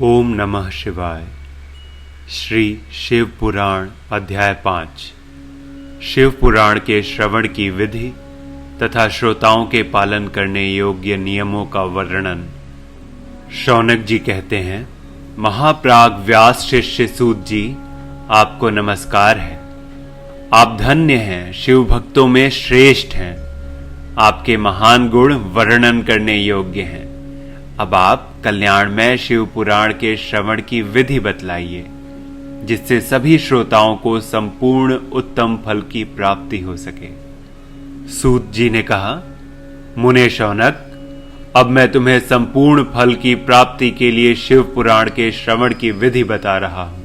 ओम नमः शिवाय। श्री शिव पुराण अध्याय 5। शिव पुराण के श्रवण की विधि तथा श्रोताओं के पालन करने योग्य नियमों का वर्णन। शौनक जी कहते हैं, महाप्राग व्यास शिष्य सूत जी, आपको नमस्कार है। आप धन्य हैं, शिव भक्तों में श्रेष्ठ हैं। आपके महान गुण वर्णन करने योग्य हैं। अब आप कल्याणमय शिव पुराण के श्रवण की विधि बतलाइए, जिससे सभी श्रोताओं को संपूर्ण उत्तम फल की प्राप्ति हो सके। सूत जी ने कहा, मुने शौनक, अब मैं तुम्हें संपूर्ण फल की प्राप्ति के लिए शिव पुराण के श्रवण की विधि बता रहा हूं।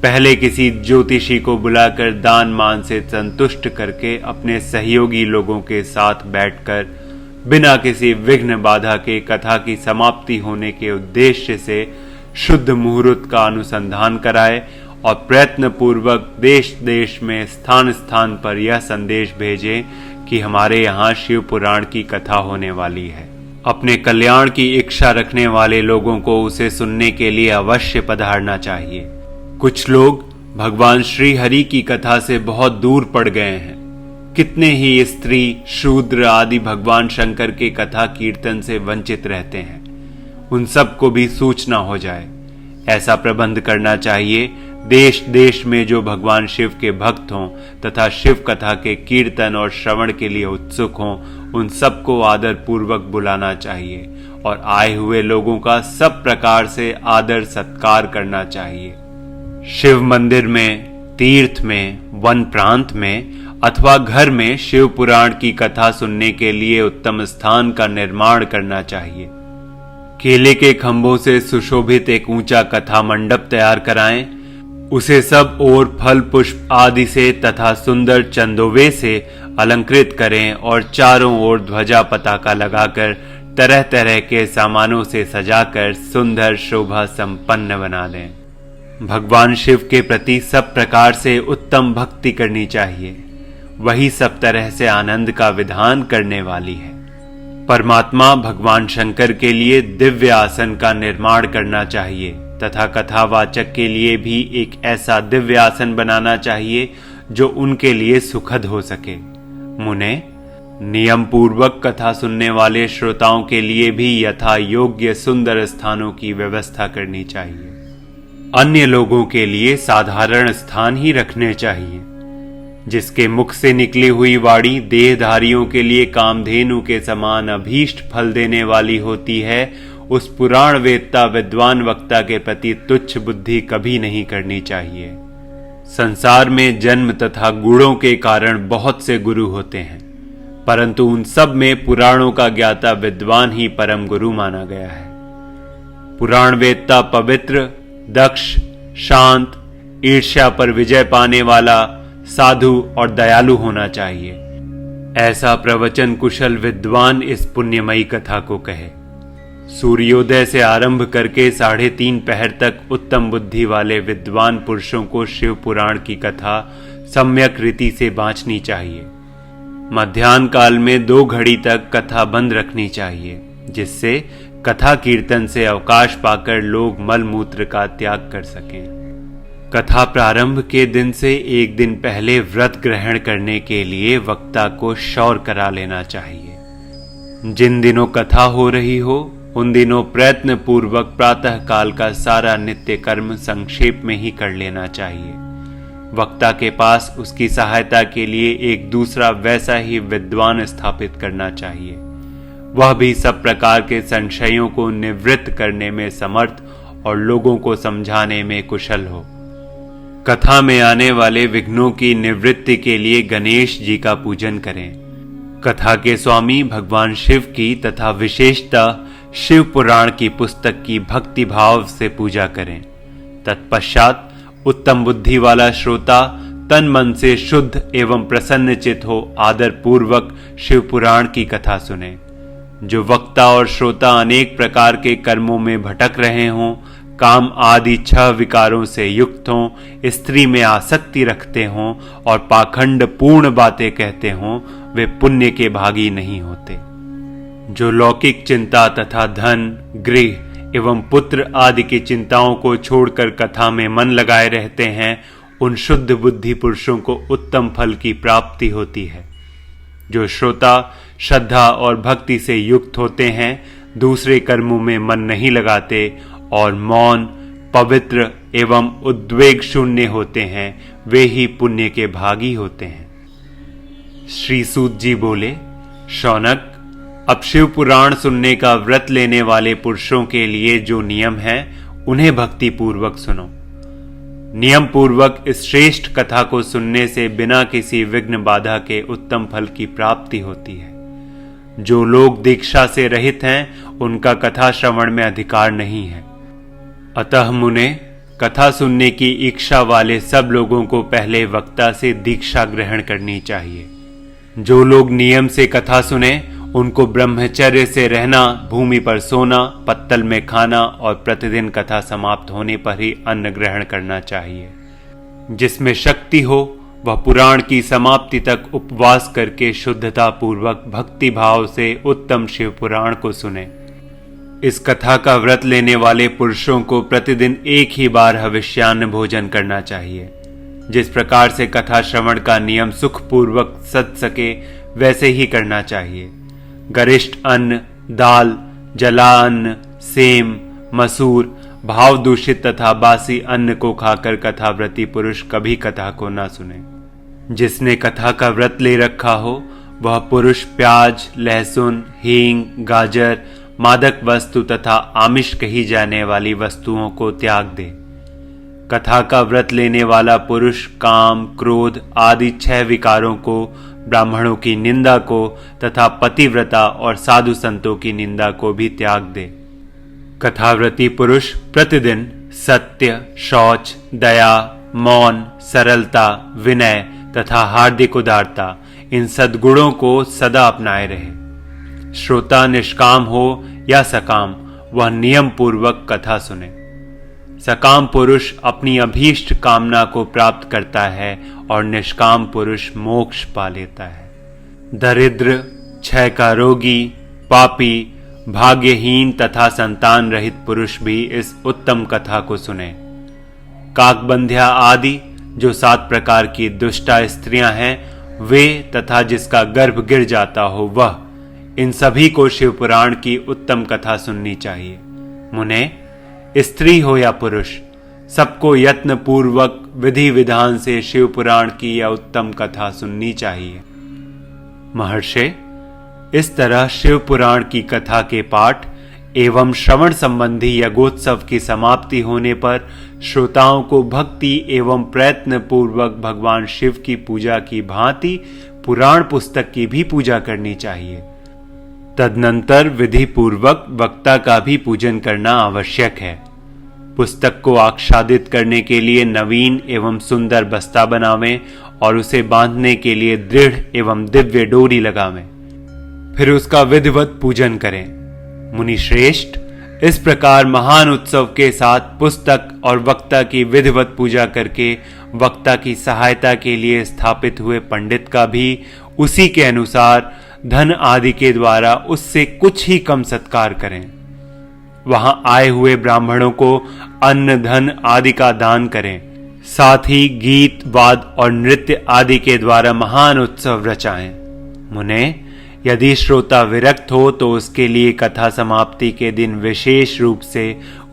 पहले किसी ज्योतिषी को बुलाकर दान मान से संतुष्ट करके अपने सहयोगी लोगों के साथ बैठकर बिना किसी विघ्न बाधा के कथा की समाप्ति होने के उद्देश्य से शुद्ध मुहूर्त का अनुसंधान कराए और प्रयत्न पूर्वक देश देश में स्थान स्थान पर यह संदेश भेजें कि हमारे यहाँ शिव पुराण की कथा होने वाली है। अपने कल्याण की इच्छा रखने वाले लोगों को उसे सुनने के लिए अवश्य पधारना चाहिए। कुछ लोग भगवान श्री हरि की कथा से बहुत दूर पड़ गए हैं। कितने ही स्त्री, शूद्र आदि भगवान शंकर के कथा कीर्तन से वंचित रहते हैं। उन सब को भी सूचना हो जाए, ऐसा प्रबंध करना चाहिए। देश देश में जो भगवान शिव के भक्त हों तथा शिव कथा के कीर्तन और श्रवण के लिए उत्सुक हों, उन सबको आदर पूर्वक बुलाना चाहिए और आए हुए लोगों का सब प्रकार से आदर सत्कार करना चाहिए। शिव मंदिर में, तीर्थ में, वन प्रांत में अथवा घर में शिव पुराण की कथा सुनने के लिए उत्तम स्थान का निर्माण करना चाहिए। केले के खंभों से सुशोभित एक ऊंचा कथा मंडप तैयार कराएं। उसे सब ओर फल पुष्प आदि से तथा सुंदर चंदोवे से अलंकृत करें और चारों ओर ध्वजा पताका लगाकर तरह तरह के सामानों से सजाकर सुंदर शोभा संपन्न बना दें। भगवान शिव के प्रति सब प्रकार से उत्तम भक्ति करनी चाहिए। वही सब तरह से आनंद का विधान करने वाली है। परमात्मा भगवान शंकर के लिए दिव्य आसन का निर्माण करना चाहिए तथा कथावाचक के लिए भी एक ऐसा दिव्य आसन बनाना चाहिए जो उनके लिए सुखद हो सके। मुने, नियम पूर्वक कथा सुनने वाले श्रोताओं के लिए भी यथा योग्य सुंदर स्थानों की व्यवस्था करनी चाहिए। अन्य लोगों के लिए साधारण स्थान ही रखने चाहिए। जिसके मुख से निकली हुई वाणी देहधारियों के लिए कामधेनु के समान अभीष्ट फल देने वाली होती है, उस पुराण वेत्ता विद्वान वक्ता के प्रति तुच्छ बुद्धि कभी नहीं करनी चाहिए। संसार में जन्म तथा गुणों के कारण बहुत से गुरु होते हैं, परंतु उन सब में पुराणों का ज्ञाता विद्वान ही परम गुरु माना गया है। पुराण वेत्ता पवित्र, दक्ष, शांत, ईर्ष्या पर विजय पाने वाला, साधु और दयालु होना चाहिए। ऐसा प्रवचन कुशल विद्वान इस पुण्यमयी कथा को कहे। सूर्योदय से आरंभ करके 3:30 पहर तक उत्तम बुद्धि वाले विद्वान पुरुषों को शिव पुराण की कथा सम्यक रीति से बांचनी चाहिए। मध्याह्न काल में 2 घड़ी तक कथा बंद रखनी चाहिए, जिससे कथा कीर्तन से अवकाश पाकर लोग मल मूत्र का त्याग कर सकें। कथा प्रारंभ के दिन से 1 दिन पहले व्रत ग्रहण करने के लिए वक्ता को शौर करा लेना चाहिए। जिन दिनों कथा हो रही हो, उन दिनों प्रयत्न पूर्वक प्रातः काल का सारा नित्य कर्म संक्षेप में ही कर लेना चाहिए। वक्ता के पास उसकी सहायता के लिए एक दूसरा वैसा ही विद्वान स्थापित करना चाहिए। वह भी सब प्रकार के संशयों को निवृत्त करने में समर्थ और लोगों को समझाने में कुशल हो। कथा में आने वाले विघ्नों की निवृत्ति के लिए गणेश जी का पूजन करें। कथा के स्वामी भगवान शिव की तथा विशेषतः शिव पुराण की पुस्तक की भक्ति भाव से पूजा करें। तत्पश्चात उत्तम बुद्धि वाला श्रोता तन मन से शुद्ध एवं प्रसन्न चित हो आदर पूर्वक शिव पुराण की कथा सुने। जो वक्ता और श्रोता अनेक प्रकार के कर्मों में भटक रहे हों, काम आदि 6 विकारों से युक्त हों, स्त्री में आसक्ति रखते हों और पाखंड पूर्ण बातें कहते हों, वे पुण्य के भागी नहीं होते। जो लौकिक चिंता तथा धन, गृह एवं पुत्र आदि की चिंताओं को छोड़कर कथा में मन लगाए रहते हैं, उन शुद्ध बुद्धि पुरुषों को उत्तम फल की प्राप्ति होती है। जो श्रोता श्रद्धा और भक्ति से युक्त होते हैं, दूसरे कर्मों में मन नहीं लगाते और मौन, पवित्र एवं उद्वेग शून्य होते हैं, वे ही पुण्य के भागी होते हैं। श्री सूत जी बोले, शौनक, अब शिव पुराण सुनने का व्रत लेने वाले पुरुषों के लिए जो नियम है उन्हें भक्ति पूर्वक सुनो। नियम पूर्वक इस श्रेष्ठ कथा को सुनने से बिना किसी विघ्न बाधा के उत्तम फल की प्राप्ति होती है। जो लोग दीक्षा से रहित हैं, उनका कथा श्रवण में अधिकार नहीं है। अतः मुने, कथा सुनने की इच्छा वाले सब लोगों को पहले वक्ता से दीक्षा ग्रहण करनी चाहिए। जो लोग नियम से कथा सुने, उनको ब्रह्मचर्य से रहना, भूमि पर सोना, पत्तल में खाना और प्रतिदिन कथा समाप्त होने पर ही अन्न ग्रहण करना चाहिए। जिसमें शक्ति हो वह पुराण की समाप्ति तक उपवास करके शुद्धता पूर्वक भक्ति भाव से उत्तम शिव पुराण को सुने। इस कथा का व्रत लेने वाले पुरुषों को प्रतिदिन एक ही बार हविष्यान्न भोजन करना चाहिए। जिस प्रकार से कथा श्रवण का नियम सुखपूर्वक सध सके, वैसे ही करना चाहिए। गरिष्ठ अन्न, दाल, जला अन्न, सेम, मसूर, भाव दूषित तथा बासी अन्न को खाकर कथाव्रती पुरुष कभी कथा को ना सुने। जिसने कथा का व्रत ले रखा हो, वह पुरुष प्याज, लहसुन, हींग, गाजर, मादक वस्तु तथा आमिष कही जाने वाली वस्तुओं को त्याग दे। कथा का व्रत लेने वाला पुरुष काम, क्रोध आदि 6 विकारों को, ब्राह्मणों की निंदा को तथा पतिव्रता और साधु संतों की निंदा को भी त्याग दे। कथाव्रती पुरुष प्रतिदिन सत्य, शौच, दया, मौन, सरलता, विनय तथा हार्दिक उदारता, इन सद्गुणों को सदा अपनाए रहे। श्रोता निष्काम हो या सकाम, वह नियम पूर्वक कथा सुने। सकाम पुरुष अपनी अभीष्ट कामना को प्राप्त करता है और निष्काम पुरुष मोक्ष पा लेता है। दरिद्र, क्षय का रोगी, पापी, भाग्यहीन तथा संतान रहित पुरुष भी इस उत्तम कथा को सुने। काकबंध्या आदि जो 7 प्रकार की दुष्टा स्त्रियां हैं, वे तथा जिसका गर्भ गिर जाता हो वह, इन सभी को शिव पुराण की उत्तम कथा सुननी चाहिए। मुने, स्त्री हो या पुरुष, सबको यत्न पूर्वक विधि विधान से शिव पुराण की यह उत्तम कथा सुननी चाहिए। महर्षि, इस तरह शिव पुराण की कथा के पाठ एवं श्रवण संबंधी यज्ञोत्सव की समाप्ति होने पर श्रोताओं को भक्ति एवं प्रयत्न पूर्वक भगवान शिव की पूजा की भांति पुराण पुस्तक की भी पूजा करनी चाहिए। तदनंतर विधि पूर्वक वक्ता का भी पूजन करना आवश्यक है। पुस्तक को आच्छादित करने के लिए नवीन एवं सुंदर बस्ता बनावें और उसे बांधने के लिए दृढ़ एवं दिव्य डोरी लगावें। फिर उसका विधिवत पूजन करें। मुनि श्रेष्ठ, इस प्रकार महान उत्सव के साथ पुस्तक और वक्ता की विधिवत पूजा करके वक्ता की सहायता के लिए स्थापित हुए पंडित का भी उसी के अनुसार धन आदि के द्वारा उससे कुछ ही कम सत्कार करें। वहां आए हुए ब्राह्मणों को अन्न, धन आदि का दान करें। साथ ही गीत, वाद और नृत्य आदि के द्वारा महान उत्सव रचाएं। मुने, यदि श्रोता विरक्त हो तो उसके लिए कथा समाप्ति के दिन विशेष रूप से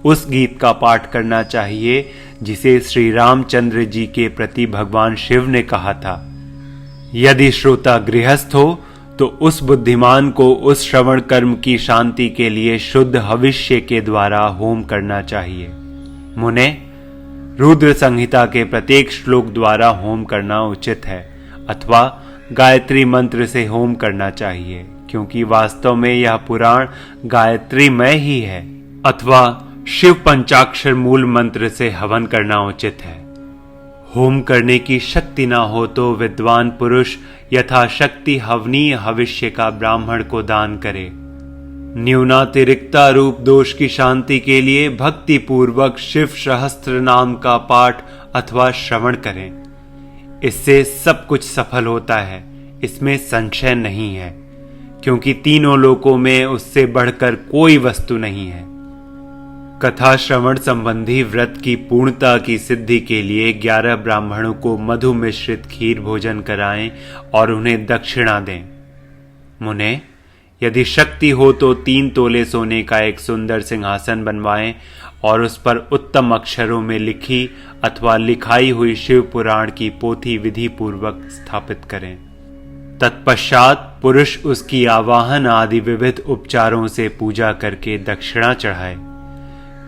उस गीत का पाठ करना चाहिए जिसे श्री रामचंद्र जी के प्रति भगवान शिव ने कहा था। यदि श्रोता गृहस्थ हो तो उस बुद्धिमान को उस श्रवण कर्म की शांति के लिए शुद्ध हविष्य के द्वारा होम करना चाहिए। मुने, रुद्र संहिता के प्रत्येक श्लोक द्वारा होम करना उचित है अथवा गायत्री मंत्र से होम करना चाहिए, क्योंकि वास्तव में यह पुराण गायत्रीमय ही है। अथवा शिव पंचाक्षर मूल मंत्र से हवन करना उचित है। होम करने की शक्ति ना हो तो विद्वान पुरुष यथाशक्ति हवनीय हविष्य का ब्राह्मण को दान करे। न्यूनातिरिक्ता रूप दोष की शांति के लिए भक्ति पूर्वक शिव सहस्त्र नाम का पाठ अथवा श्रवण करें। इससे सब कुछ सफल होता है, इसमें संशय नहीं है, क्योंकि तीनों लोकों में उससे बढ़कर कोई वस्तु नहीं है। कथा श्रवण संबंधी व्रत की पूर्णता की सिद्धि के लिए 11 ब्राह्मणों को मधु मिश्रित खीर भोजन कराएं और उन्हें दक्षिणा दें। मुने, यदि शक्ति हो तो 3 तोले सोने का एक सुंदर सिंहासन बनवाएं और उस पर उत्तम अक्षरों में लिखी अथवा लिखाई हुई शिव पुराण की पोथी विधि पूर्वक स्थापित करें। तत्पश्चात पुरुष उसकी आवाहन आदि विविध उपचारों से पूजा करके दक्षिणा चढ़ाए।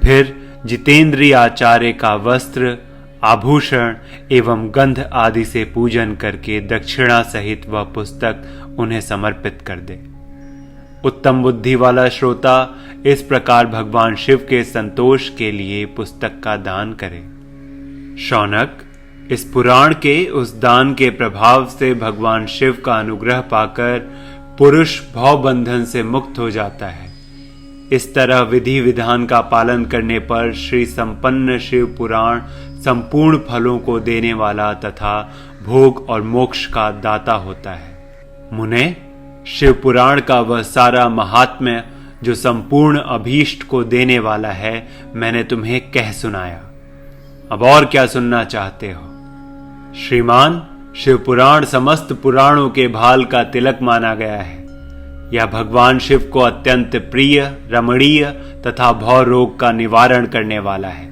फिर जितेंद्रिय आचार्य का वस्त्र, आभूषण एवं गंध आदि से पूजन करके दक्षिणा सहित वह पुस्तक उन्हें समर्पित कर दे। उत्तम बुद्धि वाला श्रोता इस प्रकार भगवान शिव के संतोष के लिए पुस्तक का दान करे। शौनक, इस पुराण के उस दान के प्रभाव से भगवान शिव का अनुग्रह पाकर पुरुष भवबंधन से मुक्त हो जाता है। इस तरह विधि विधान का पालन करने पर श्री संपन्न शिव पुराण संपूर्ण फलों को देने वाला तथा भोग और मोक्ष का दाता होता है। मुने, शिव पुराण का वह सारा महात्म्य जो संपूर्ण अभीष्ट को देने वाला है मैंने तुम्हें कह सुनाया। अब और क्या सुनना चाहते हो? श्रीमान, शिव पुराण समस्त पुराणों के भाल का तिलक माना गया है। यह भगवान शिव को अत्यंत प्रिय, रमणीय तथा भव रोग का निवारण करने वाला है।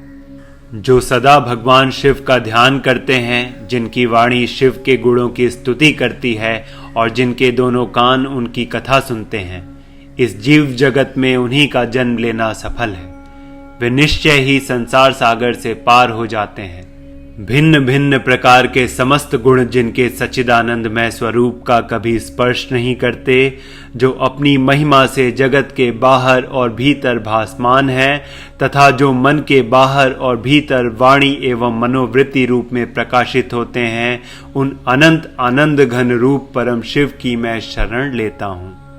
जो सदा भगवान शिव का ध्यान करते हैं, जिनकी वाणी शिव के गुणों की स्तुति करती है और जिनके दोनों कान उनकी कथा सुनते हैं, इस जीव जगत में उन्हीं का जन्म लेना सफल है। वे निश्चय ही संसार सागर से पार हो जाते हैं। भिन्न भिन्न प्रकार के समस्त गुण जिनके सच्चिदानंदमय स्वरूप का कभी स्पर्श नहीं करते, जो अपनी महिमा से जगत के बाहर और भीतर भासमान है तथा जो मन के बाहर और भीतर वाणी एवं मनोवृत्ति रूप में प्रकाशित होते हैं, उन अनंत आनंद घन रूप परम शिव की मैं शरण लेता हूँ।